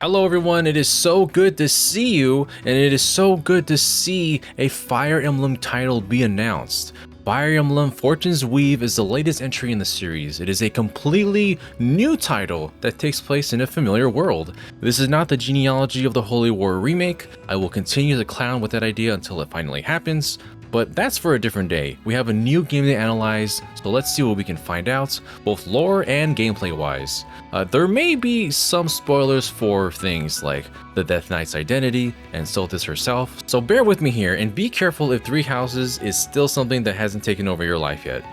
Hello everyone, it is so good to see you, and it is so good to see a Fire Emblem title be announced. Fire Emblem Fortune's Weave is the latest entry in the series. It is a completely new title that takes place in a familiar world. This is not the genealogy of the Holy War remake. I will continue to clown with that idea until it finally happens, but that's for a different day. We have a new game to analyze, so let's see what we can find out, both lore and gameplay wise. There may be some spoilers for things like the Death Knight's identity and Soltis herself, so bear with me here and be careful if Three Houses is still something that hasn't taken over your life yet.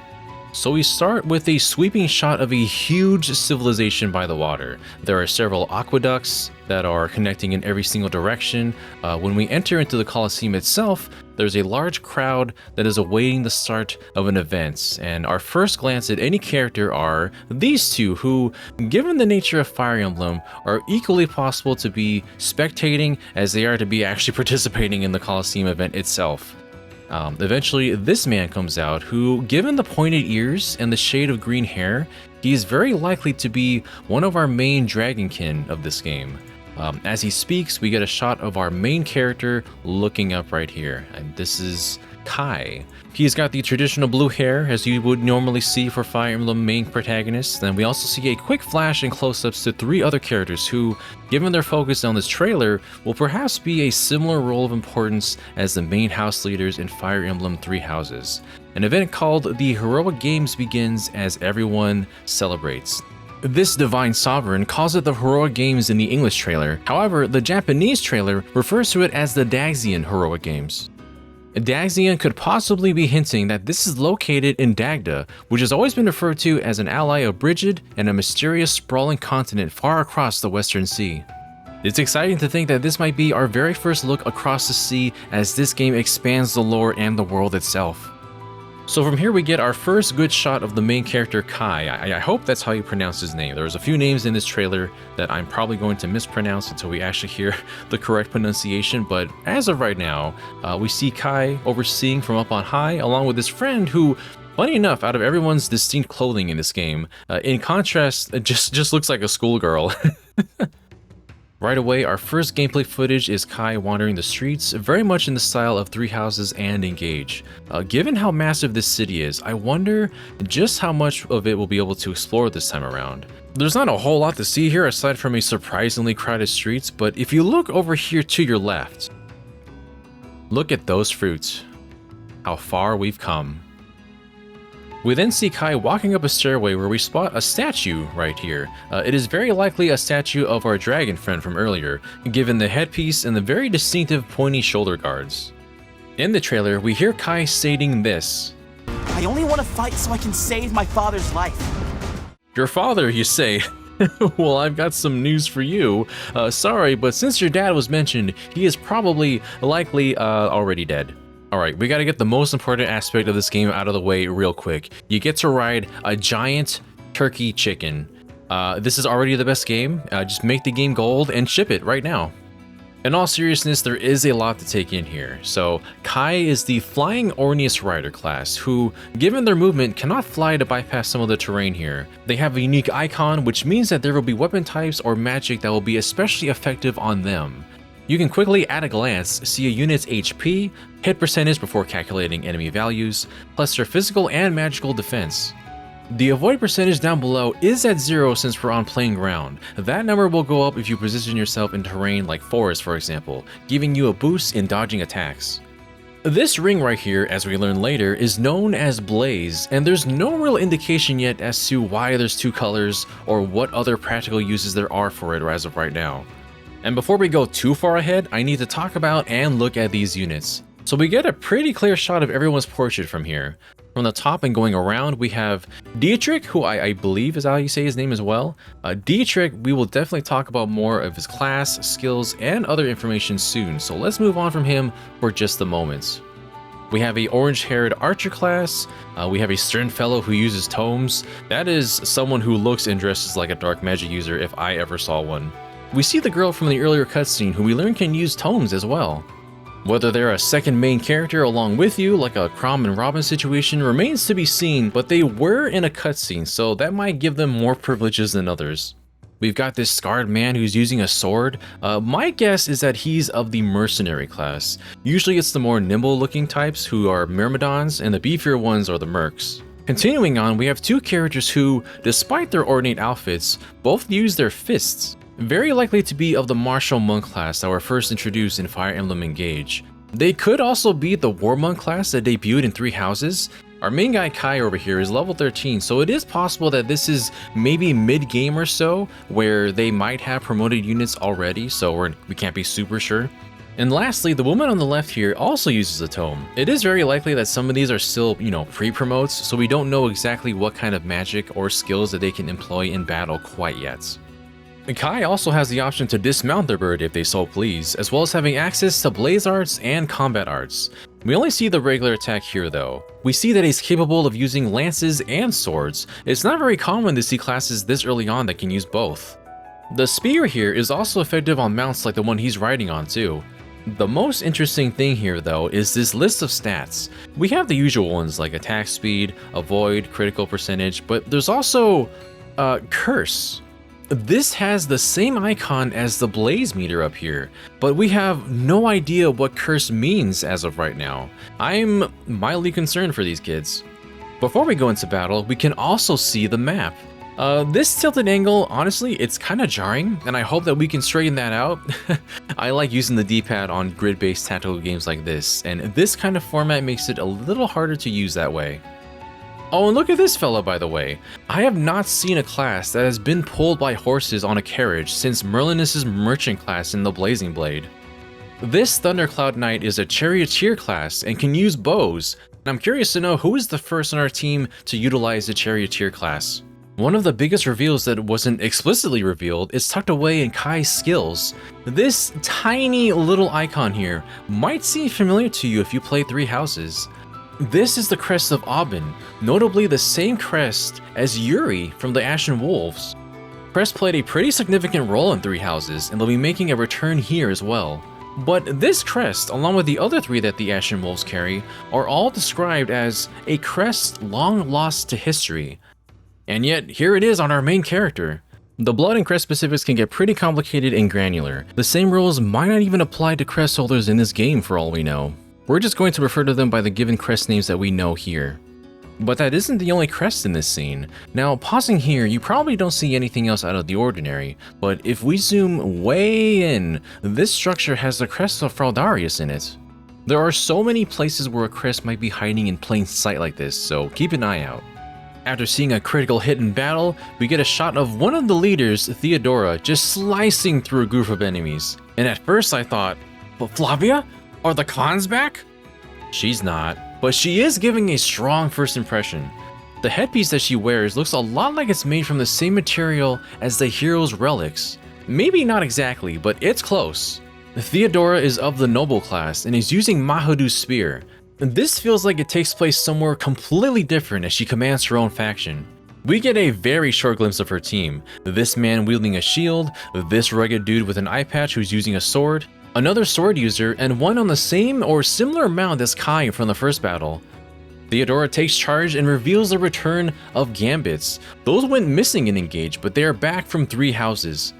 So we start with a sweeping shot of a huge civilization by the water. There are several aqueducts that are connecting in every single direction. When we enter into the Colosseum itself, there's a large crowd that is awaiting the start of an event, and our first glance at any character are these two who, given the nature of Fire Emblem, are equally possible to be spectating as they are to be actually participating in the Colosseum event itself. Eventually, this man comes out who, given the pointed ears and the shade of green hair, he is very likely to be one of our main dragonkin of this game. As he speaks, we get a shot of our main character looking up right here, and this is Kai. He's got the traditional blue hair as you would normally see for Fire Emblem main protagonists. Then we also see a quick flash and close-ups to three other characters who, given their focus on this trailer, will perhaps be a similar role of importance as the main house leaders in Fire Emblem Three Houses. An event called the Heroic Games begins as everyone celebrates. This divine sovereign calls it the Heroic Games in the English trailer. However, the Japanese trailer refers to it as the Daxian Heroic Games. Daxian could possibly be hinting that this is located in Dagda, which has always been referred to as an ally of Brigid and a mysterious sprawling continent far across the Western Sea. It's exciting to think that this might be our very first look across the sea as this game expands the lore and the world itself. So from here we get our first good shot of the main character Kai. I hope that's how you pronounce his name. There's a few names in this trailer that I'm probably going to mispronounce until we actually hear the correct pronunciation, but as of right now, we see Kai overseeing from up on high along with his friend who, funny enough, out of everyone's distinct clothing in this game, in contrast, it just looks like a schoolgirl. Right away, our first gameplay footage is Kai wandering the streets, very much in the style of Three Houses and Engage. Given how massive this city is, I wonder just how much of it we'll be able to explore this time around. There's not a whole lot to see here aside from a surprisingly crowded streets, but if you look over here to your left, look at those fruits. How far we've come. We then see Kai walking up a stairway where we spot a statue right here. It is very likely a statue of our dragon friend from earlier, given the headpiece and the very distinctive pointy shoulder guards. In the trailer, we hear Kai stating this: I only want to fight so I can save my father's life. Your father, you say? Well, I've got some news for you. Sorry, but since your dad was mentioned, he is probably likely already dead. Alright, we gotta get the most important aspect of this game out of the way real quick. You get to ride a giant turkey chicken. This is already the best game. Just make the game gold and ship it right now. In all seriousness, there is a lot to take in here. So, Kai is the Flying Orneus Rider class, who, given their movement, cannot fly to bypass some of the terrain here. They have a unique icon, which means that there will be weapon types or magic that will be especially effective on them. You can quickly, at a glance, see a unit's HP, hit percentage before calculating enemy values, plus their physical and magical defense. The avoid percentage down below is at 0 since we're on plain ground. That number will go up if you position yourself in terrain like forest, for example, giving you a boost in dodging attacks. This ring right here, as we learn later, is known as Blaze, and there's no real indication yet as to why there's two colors or what other practical uses there are for it as of right now. And before we go too far ahead, I need to talk about and look at these units. So we get a pretty clear shot of everyone's portrait from here. From the top and going around, we have Dietrich, who I believe is how you say his name as well. Dietrich, we will definitely talk about more of his class, skills, and other information soon, so let's move on from him for just a moment. We have a orange-haired archer class. We have a stern fellow who uses tomes. That is someone who looks and dresses like a dark magic user if I ever saw one. We see the girl from the earlier cutscene who we learn can use tomes as well. Whether they're a second main character along with you, like a Crom and Robin situation, remains to be seen, but they were in a cutscene, so that might give them more privileges than others. We've got this scarred man who's using a sword. My guess is that he's of the mercenary class. Usually it's the more nimble looking types who are myrmidons, and the beefier ones are the mercs. Continuing on, we have two characters who, despite their ornate outfits, both use their fists. Very likely to be of the martial monk class that were first introduced in Fire Emblem Engage. They could also be the war monk class that debuted in 3 houses. Our main guy Kai over here is level 13, so it is possible that this is maybe mid-game or so, where they might have promoted units already, so we can't be super sure. And lastly, the woman on the left here also uses a tome. It is very likely that some of these are still, pre-promotes, so we don't know exactly what kind of magic or skills that they can employ in battle quite yet. Kai also has the option to dismount their bird if they so please, as well as having access to blaze arts and combat arts. We only see the regular attack here though. We see that he's capable of using lances and swords. It's not very common to see classes this early on that can use both. The spear here is also effective on mounts like the one he's riding on too. The most interesting thing here though is this list of stats. We have the usual ones like attack speed, avoid, critical percentage, but there's also curse. This has the same icon as the blaze meter up here, but we have no idea what curse means as of right now. I'm mildly concerned for these kids. Before we go into battle, we can also see the map. This tilted angle, honestly, it's kind of jarring, and I hope that we can straighten that out. I like using the D-pad on grid-based tactical games like this, and this kind of format makes it a little harder to use that way. Oh, and look at this fella, by the way. I have not seen a class that has been pulled by horses on a carriage since Merlinus' merchant class in the Blazing Blade. This Thundercloud Knight is a charioteer class and can use bows, and I'm curious to know who is the first on our team to utilize the charioteer class. One of the biggest reveals that wasn't explicitly revealed is tucked away in Kai's skills. This tiny little icon here might seem familiar to you if you play 3 houses. This is the crest of Aubin, notably the same crest as Yuri from the Ashen Wolves. Crest played a pretty significant role in 3 houses, and they'll be making a return here as well. But this crest, along with the other 3 that the Ashen Wolves carry, are all described as a crest long lost to history. And yet, here it is on our main character. The blood and crest specifics can get pretty complicated and granular. The same rules might not even apply to crest holders in this game for all we know. We're just going to refer to them by the given crest names that we know here. But that isn't the only crest in this scene. Now, pausing here, you probably don't see anything else out of the ordinary, but if we zoom way in, this structure has the crest of Fraldarius in it. There are so many places where a crest might be hiding in plain sight like this, so keep an eye out. After seeing a critical hit in battle, we get a shot of one of the leaders, Theodora, just slicing through a group of enemies. And at first I thought, but Flavia? Are the cons back? She's not, but she is giving a strong first impression. The headpiece that she wears looks a lot like it's made from the same material as the hero's relics. Maybe not exactly, but it's close. Theodora is of the noble class and is using Mahadu's spear. This feels like it takes place somewhere completely different as she commands her own faction. We get a very short glimpse of her team. This man wielding a shield, this rugged dude with an eye patch who's using a sword, another sword user, and one on the same or similar mount as Kai from the first battle. Theodora takes charge and reveals the return of Gambits. Those went missing in Engage, but they are back from 3 houses.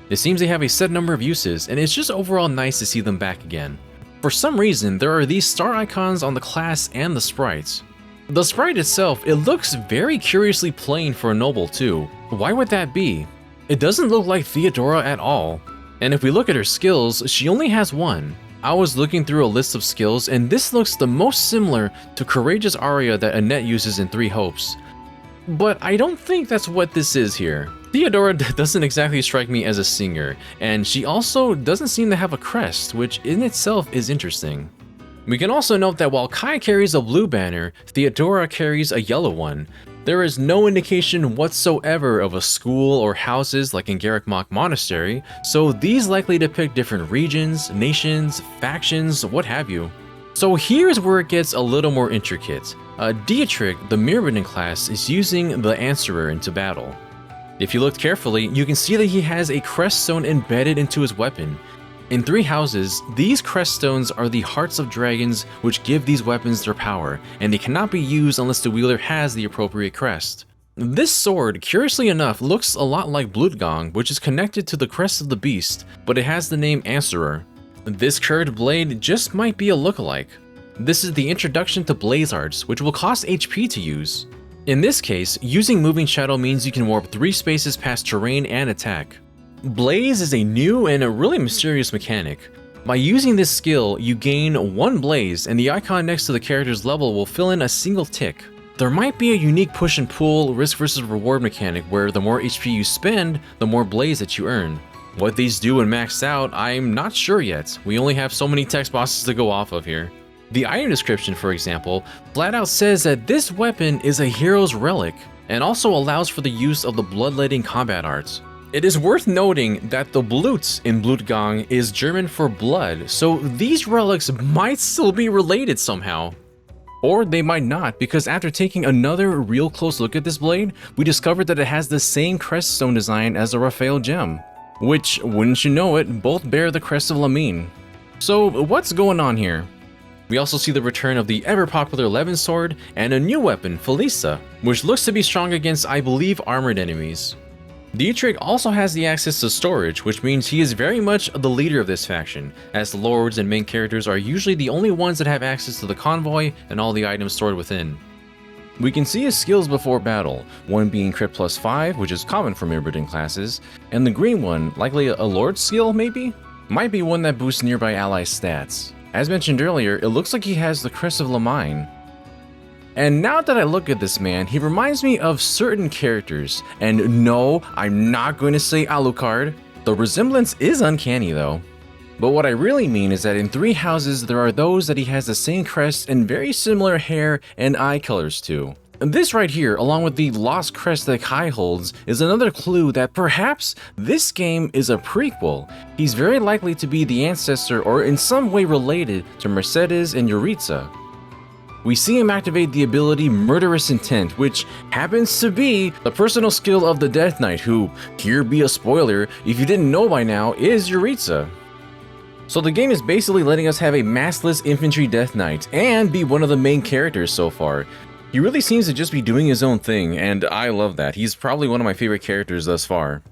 It seems they have a set number of uses, and it's just overall nice to see them back again. For some reason, there are these star icons on the class and the sprites. The sprite itself, it looks very curiously plain for a noble too. Why would that be? It doesn't look like Theodora at all. And if we look at her skills, she only has 1. I was looking through a list of skills, and this looks the most similar to Courageous Aria that Annette uses in 3 Hopes. But I don't think that's what this is here. Theodora doesn't exactly strike me as a singer, and she also doesn't seem to have a crest, which in itself is interesting. We can also note that while Kai carries a blue banner, Theodora carries a yellow one. There is no indication whatsoever of a school or houses like in Garreg Mach Monastery, so these likely depict different regions, nations, factions, what have you. So here's where it gets a little more intricate. Dietrich, the Myrmidon class, is using the Answerer into battle. If you look carefully, you can see that he has a crest stone embedded into his weapon. In 3 houses, these crest stones are the hearts of dragons which give these weapons their power, and they cannot be used unless the wielder has the appropriate crest. This sword, curiously enough, looks a lot like Bluesky, which is connected to the crest of the beast, but it has the name Answerer. This curved blade just might be a lookalike. This is the introduction to Blaze Arts, which will cost HP to use. In this case, using Moving Shadow means you can warp 3 spaces past terrain and attack. Blaze is a new and a really mysterious mechanic. By using this skill, you gain 1 blaze and the icon next to the character's level will fill in a single tick. There might be a unique push and pull risk versus reward mechanic where the more HP you spend, the more blaze that you earn. What these do when maxed out, I'm not sure yet. We only have so many text boxes to go off of here. The item description, for example, flat out says that this weapon is a hero's relic and also allows for the use of the bloodletting combat arts. It is worth noting that the Blut in Blutgang is German for blood, so these relics might still be related somehow. Or they might not, because after taking another real close look at this blade, we discovered that it has the same crest stone design as the Raphael gem, which, wouldn't you know it, both bear the crest of Lamine. So what's going on here? We also see the return of the ever-popular Levin sword and a new weapon, Felisa, which looks to be strong against, I believe, armored enemies. Dietrich also has the access to storage, which means he is very much the leader of this faction, as the lords and main characters are usually the only ones that have access to the convoy and all the items stored within. We can see his skills before battle, one being crit plus 5, which is common for Mirrodin classes, and the green one, likely a lord skill maybe? Might be one that boosts nearby allies' stats. As mentioned earlier, it looks like he has the crest of Lamine. And now that I look at this man, he reminds me of certain characters, and no, I'm not going to say Alucard. The resemblance is uncanny though. But what I really mean is that in 3 houses there are those that he has the same crest and very similar hair and eye colors to. And this right here, along with the lost crest that Kai holds, is another clue that perhaps this game is a prequel. He's very likely to be the ancestor or in some way related to Mercedes and Yuritsa. We see him activate the ability Murderous Intent, which happens to be the personal skill of the Death Knight, who, here be a spoiler, if you didn't know by now, is Yuritsa. So the game is basically letting us have a maskless infantry Death Knight and be one of the main characters so far. He really seems to just be doing his own thing, and I love that. He's probably one of my favorite characters thus far.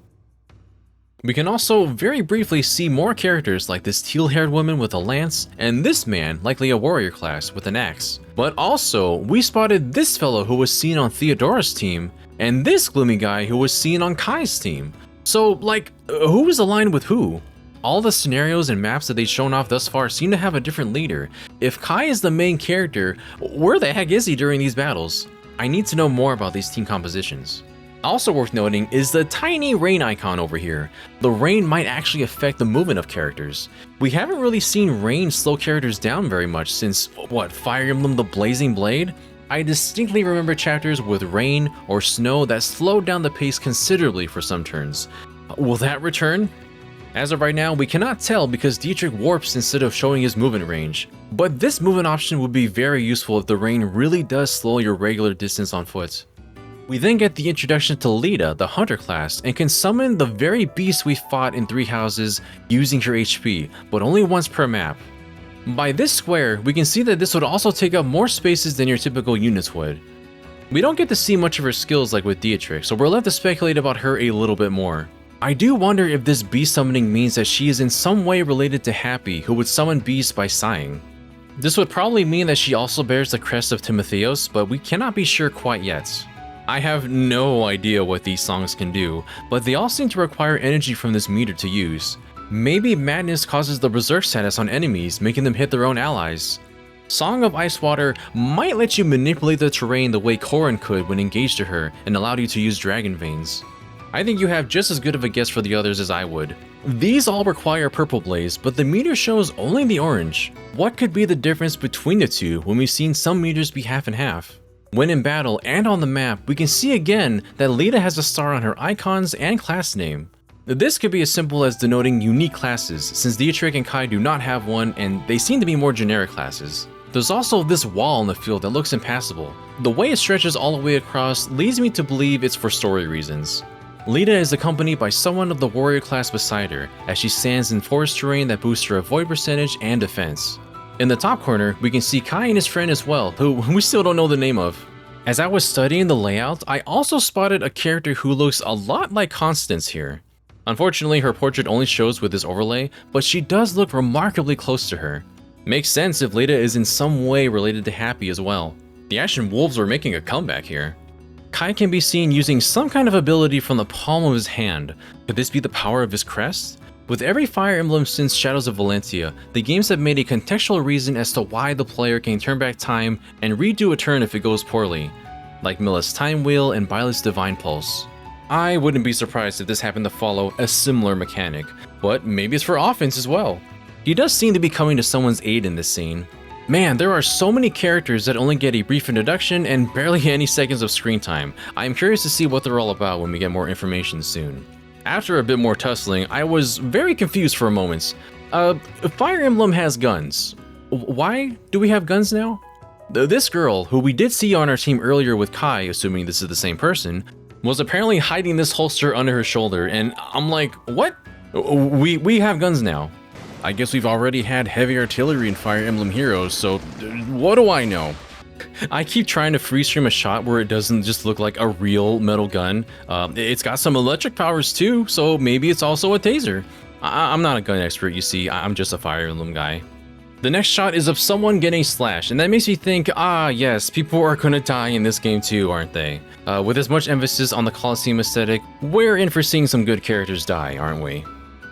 We can also very briefly see more characters like this teal-haired woman with a lance, and this man, likely a warrior class, with an axe. But also, we spotted this fellow who was seen on Theodora's team, and this gloomy guy who was seen on Kai's team. So, like, who is aligned with who? All the scenarios and maps that they've shown off thus far seem to have a different leader. If Kai is the main character, where the heck is he during these battles? I need to know more about these team compositions. Also worth noting is the tiny rain icon over here. The rain might actually affect the movement of characters. We haven't really seen rain slow characters down very much since, what, Fire Emblem the Blazing Blade? I distinctly remember chapters with rain or snow that slowed down the pace considerably for some turns. Will that return? As of right now, we cannot tell because Dietrich warps instead of showing his movement range. But this movement option would be very useful if the rain really does slow your regular distance on foot. We then get the introduction to Lita, the Hunter class, and can summon the very beast we fought in 3 houses using her HP, but only once per map. By this square, we can see that this would also take up more spaces than your typical units would. We don't get to see much of her skills like with Dietrich, so we're left to speculate about her a little bit more. I do wonder if this beast summoning means that she is in some way related to Happy, who would summon beasts by sighing. This would probably mean that she also bears the crest of Timotheus, but we cannot be sure quite yet. I have no idea what these songs can do, but they all seem to require energy from this meter to use. Maybe Madness causes the Berserk status on enemies, making them hit their own allies. Song of Ice Water might let you manipulate the terrain the way Corrin could when engaged to her and allowed you to use Dragon Veins. I think you have just as good of a guess for the others as I would. These all require Purple Blaze, but the meter shows only the orange. What could be the difference between the two when we've seen some meters be half and half? When in battle and on the map, we can see again that Lita has a star on her icons and class name. This could be as simple as denoting unique classes, since Dietrich and Kai do not have one and they seem to be more generic classes. There's also this wall in the field that looks impassable. The way it stretches all the way across leads me to believe it's for story reasons. Lita is accompanied by someone of the warrior class beside her, as she stands in forest terrain that boosts her avoid percentage and defense. In the top corner, we can see Kai and his friend as well, who we still don't know the name of. As I was studying the layout, I also spotted a character who looks a lot like Constance here. Unfortunately, her portrait only shows with this overlay, but she does look remarkably close to her. Makes sense if Leda is in some way related to Happy as well. The Ashen Wolves are making a comeback here. Kai can be seen using some kind of ability from the palm of his hand. Could this be the power of his crest? With every Fire Emblem since Shadows of Valentia, the games have made a contextual reason as to why the player can turn back time and redo a turn if it goes poorly, like Milla's Time Wheel and Byleth's Divine Pulse. I wouldn't be surprised if this happened to follow a similar mechanic, but maybe it's for offense as well. He does seem to be coming to someone's aid in this scene. Man, there are so many characters that only get a brief introduction and barely any seconds of screen time. I am curious to see what they're all about when we get more information soon. After a bit more tussling, I was very confused for a moment. Fire Emblem has guns. Why do we have guns now? This girl, who we did see on our team earlier with Kai, assuming this is the same person, was apparently hiding this holster under her shoulder, and I'm like, what? We have guns now. I guess we've already had heavy artillery in Fire Emblem Heroes, so what do I know? I keep trying to freeze frame a shot where it doesn't just look like a real metal gun. It's got some electric powers too, so maybe it's also a taser. I'm not a gun expert, you see, I'm just a Fire Emblem guy. The next shot is of someone getting slashed, and that makes me think, yes, people are gonna die in this game too, aren't they? With as much emphasis on the Colosseum aesthetic, we're in for seeing some good characters die, aren't we?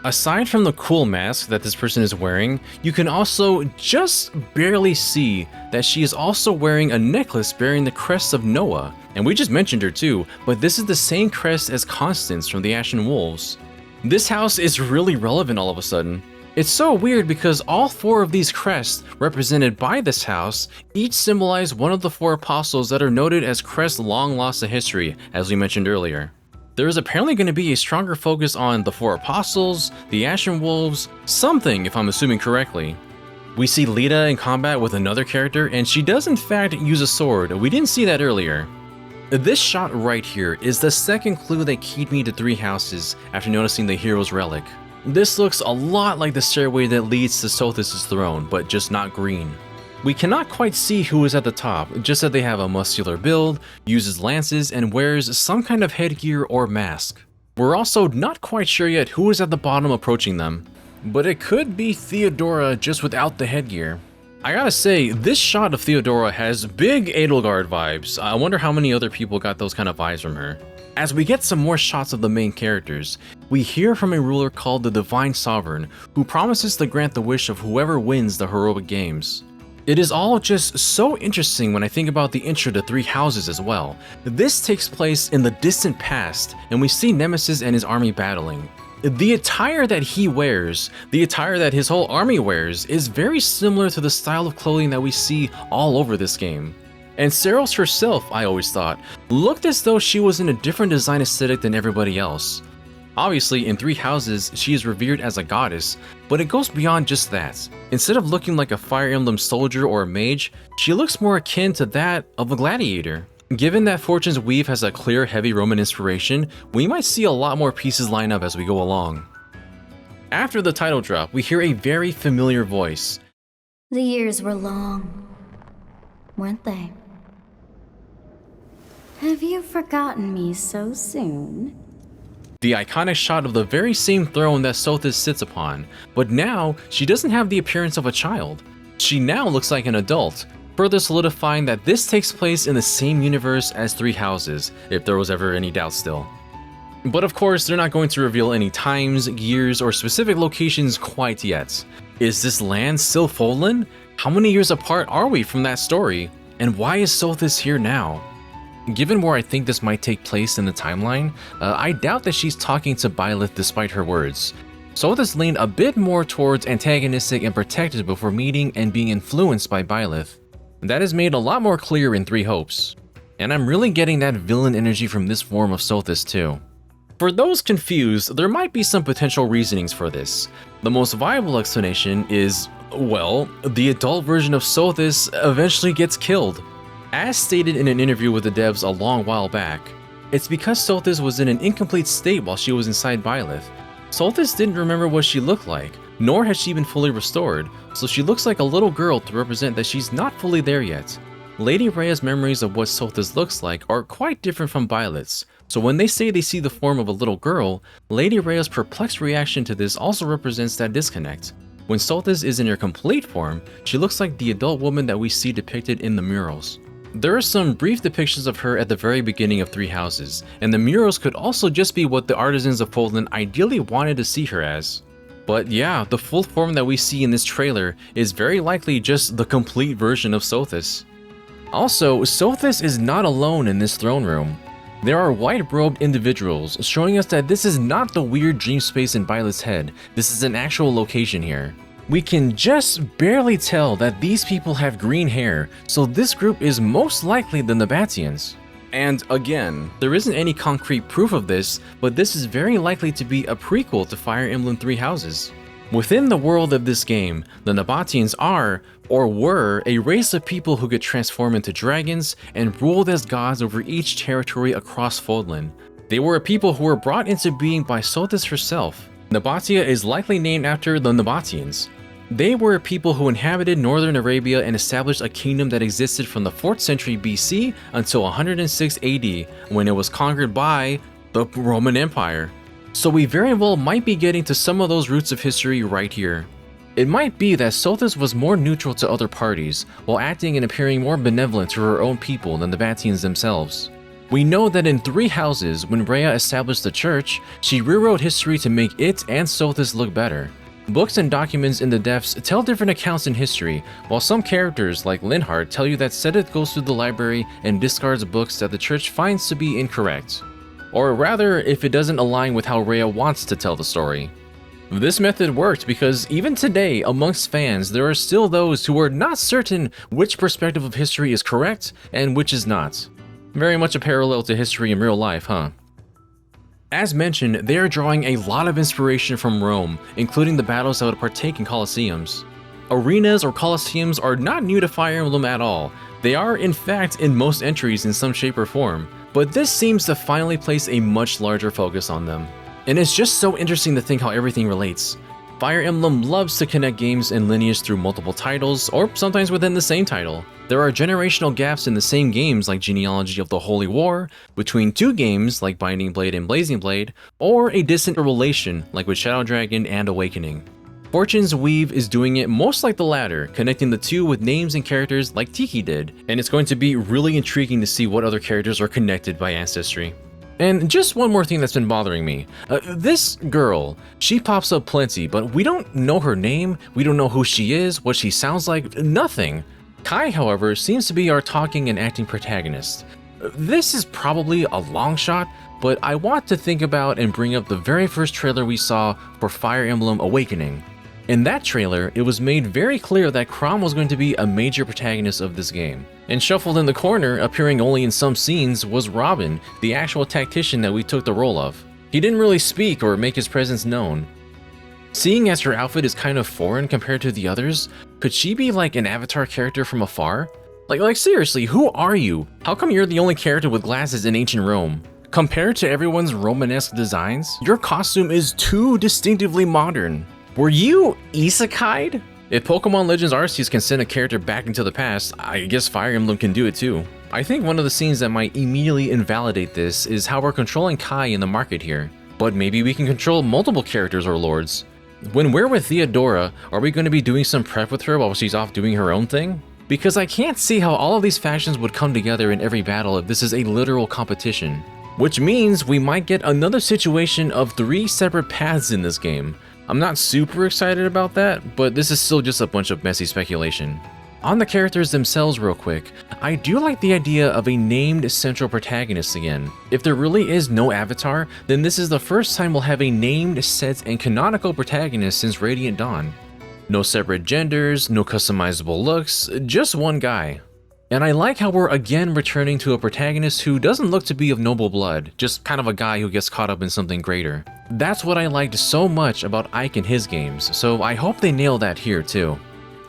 Aside from the cool mask that this person is wearing, you can also just barely see that she is also wearing a necklace bearing the crest of Noah. And we just mentioned her too, but this is the same crest as Constance from the Ashen Wolves. This house is really relevant all of a sudden. It's so weird because all four of these crests represented by this house each symbolize one of the four apostles that are noted as crests long lost to history, as we mentioned earlier. There is apparently going to be a stronger focus on the four apostles, the Ashen Wolves, something if I'm assuming correctly. We see Leda in combat with another character, and she does in fact use a sword. We didn't see that earlier. This shot right here is the second clue that keyed me to three houses after noticing the hero's relic. This looks a lot like the stairway that leads to Sothis' throne, but just not green. We cannot quite see who is at the top, just that they have a muscular build, uses lances, and wears some kind of headgear or mask. We're also not quite sure yet who is at the bottom approaching them, but it could be Theodora just without the headgear. I gotta say, this shot of Theodora has big Edelgard vibes. I wonder how many other people got those kind of vibes from her. As we get some more shots of the main characters, we hear from a ruler called the Divine Sovereign, who promises to grant the wish of whoever wins the heroic games. It is all just so interesting when I think about the intro to Three Houses as well. This takes place in the distant past, and we see Nemesis and his army battling. The attire that he wears, the attire that his whole army wears, is very similar to the style of clothing that we see all over this game. And Seros herself, I always thought, looked as though she was in a different design aesthetic than everybody else. Obviously, in Three Houses, she is revered as a goddess, but it goes beyond just that. Instead of looking like a Fire Emblem soldier or a mage, she looks more akin to that of a gladiator. Given that Fortune's Weave has a clear, heavy Roman inspiration, we might see a lot more pieces line up as we go along. After the title drop, we hear a very familiar voice. The years were long, weren't they? Have you forgotten me so soon? The iconic shot of the very same throne that Sothis sits upon, but now she doesn't have the appearance of a child. She now looks like an adult, further solidifying that this takes place in the same universe as Three Houses, if there was ever any doubt still. But of course, they're not going to reveal any times, years, or specific locations quite yet. Is this land still Fodlan? How many years apart are we from that story? And why is Sothis here now? Given where I think this might take place in the timeline, I doubt that she's talking to Byleth despite her words. Sothis leaned a bit more towards antagonistic and protective before meeting and being influenced by Byleth. That is made a lot more clear in Three Hopes. And I'm really getting that villain energy from this form of Sothis too. For those confused, there might be some potential reasonings for this. The most viable explanation is, well, the adult version of Sothis eventually gets killed. As stated in an interview with the devs a long while back, it's because Sothis was in an incomplete state while she was inside Byleth. Sothis didn't remember what she looked like, nor has she been fully restored, so she looks like a little girl to represent that she's not fully there yet. Lady Rhea's memories of what Sothis looks like are quite different from Violet's, so when they say they see the form of a little girl, Lady Rhea's perplexed reaction to this also represents that disconnect. When Sothis is in her complete form, she looks like the adult woman that we see depicted in the murals. There are some brief depictions of her at the very beginning of Three Houses, and the murals could also just be what the artisans of Fodlan ideally wanted to see her as. But yeah, the full form that we see in this trailer is very likely just the complete version of Sothis. Also, Sothis is not alone in this throne room. There are white-robed individuals, showing us that this is not the weird dream space in Violet's head. This is an actual location here. We can just barely tell that these people have green hair, so this group is most likely the Nabateans. And again, there isn't any concrete proof of this, but this is very likely to be a prequel to Fire Emblem Three Houses. Within the world of this game, the Nabateans are, or were, a race of people who could transform into dragons and ruled as gods over each territory across Fodlan. They were a people who were brought into being by Sothis herself. Nabatea is likely named after the Nabateans. They were a people who inhabited northern Arabia and established a kingdom that existed from the 4th century BC until 106 AD, when it was conquered by the Roman Empire. So we very well might be getting to some of those roots of history right here. It might be that Sothis was more neutral to other parties, while acting and appearing more benevolent to her own people than the Nabateans themselves. We know that in Three Houses, when Rhea established the church, she rewrote history to make it and Sothis look better. Books and documents in the depths tell different accounts in history, while some characters, like Linhardt, tell you that Sedith goes through the library and discards books that the church finds to be incorrect. Or rather, if it doesn't align with how Rhea wants to tell the story. This method worked because even today, amongst fans, there are still those who are not certain which perspective of history is correct and which is not. Very much a parallel to history in real life, huh? As mentioned, they are drawing a lot of inspiration from Rome, including the battles that would partake in Colosseums. Arenas or Colosseums are not new to Fire Emblem at all. They are, in fact, in most entries in some shape or form, but this seems to finally place a much larger focus on them. And it's just so interesting to think how everything relates. Fire Emblem loves to connect games and lineage through multiple titles, or sometimes within the same title. There are generational gaps in the same games like Genealogy of the Holy War, between two games like Binding Blade and Blazing Blade, or a distant relation like with Shadow Dragon and Awakening. Fortune's Weave is doing it most like the latter, connecting the two with names and characters like Tiki did, and it's going to be really intriguing to see what other characters are connected by ancestry. And just one more thing that's been bothering me. This girl, she pops up plenty, but we don't know her name, we don't know who she is, what she sounds like, nothing. Kai, however, seems to be our talking and acting protagonist. This is probably a long shot, but I want to think about and bring up the very first trailer we saw for Fire Emblem Awakening. In that trailer, it was made very clear that Chrom was going to be a major protagonist of this game. And shuffled in the corner, appearing only in some scenes, was Robin, the actual tactician that we took the role of. He didn't really speak or make his presence known. Seeing as her outfit is kind of foreign compared to the others, could she be like an Avatar character from afar? Like seriously, who are you? How come you're the only character with glasses in ancient Rome? Compared to everyone's Romanesque designs, your costume is too distinctively modern. Were you isekai'd? If Pokemon Legends Arceus can send a character back into the past, I guess Fire Emblem can do it too. I think one of the scenes that might immediately invalidate this is how we're controlling Kai in the market here. But maybe we can control multiple characters or lords. When we're with Theodora, are we going to be doing some prep with her while she's off doing her own thing? Because I can't see how all of these factions would come together in every battle if this is a literal competition. Which means we might get another situation of 3 separate paths in this game. I'm not super excited about that, but this is still just a bunch of messy speculation. On the characters themselves real quick, I do like the idea of a named central protagonist again. If there really is no avatar, then this is the first time we'll have a named, set, and canonical protagonist since Radiant Dawn. No separate genders, no customizable looks, just one guy. And I like how we're again returning to a protagonist who doesn't look to be of noble blood, just kind of a guy who gets caught up in something greater. That's what I liked so much about Ike and his games, so I hope they nail that here too.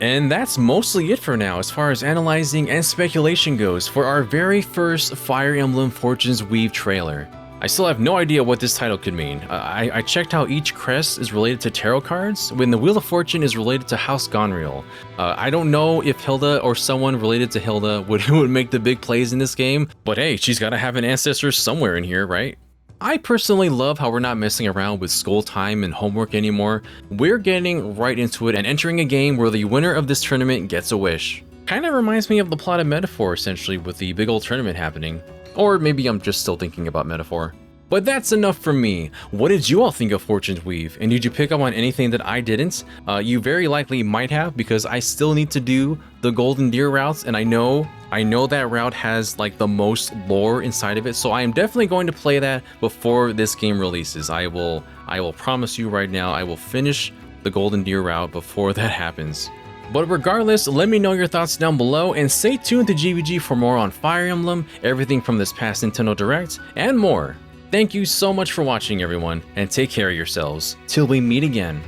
And that's mostly it for now as far as analyzing and speculation goes for our very first Fire Emblem Fortune's Weave trailer. I still have no idea what this title could mean. I checked how each crest is related to tarot cards, when the Wheel of Fortune is related to House Gonriel. I don't know if Hilda or someone related to Hilda would make the big plays in this game, but hey, she's gotta have an ancestor somewhere in here, right? I personally love how we're not messing around with school time and homework anymore. We're getting right into it and entering a game where the winner of this tournament gets a wish. Kinda reminds me of the plot of Metaphor essentially, with the big old tournament happening. Or maybe I'm just still thinking about Metaphor. But that's enough from me. What did you all think of Fortune's Weave? And did you pick up on anything that I didn't? You very likely might have, because I still need to do the Golden Deer routes, and I know that route has like the most lore inside of it, so I am definitely going to play that before this game releases. I will promise you right now, I will finish the Golden Deer route before that happens. But regardless, let me know your thoughts down below, and stay tuned to GVG for more on Fire Emblem, everything from this past Nintendo Direct, and more. Thank you so much for watching, everyone, and take care of yourselves. Till we meet again.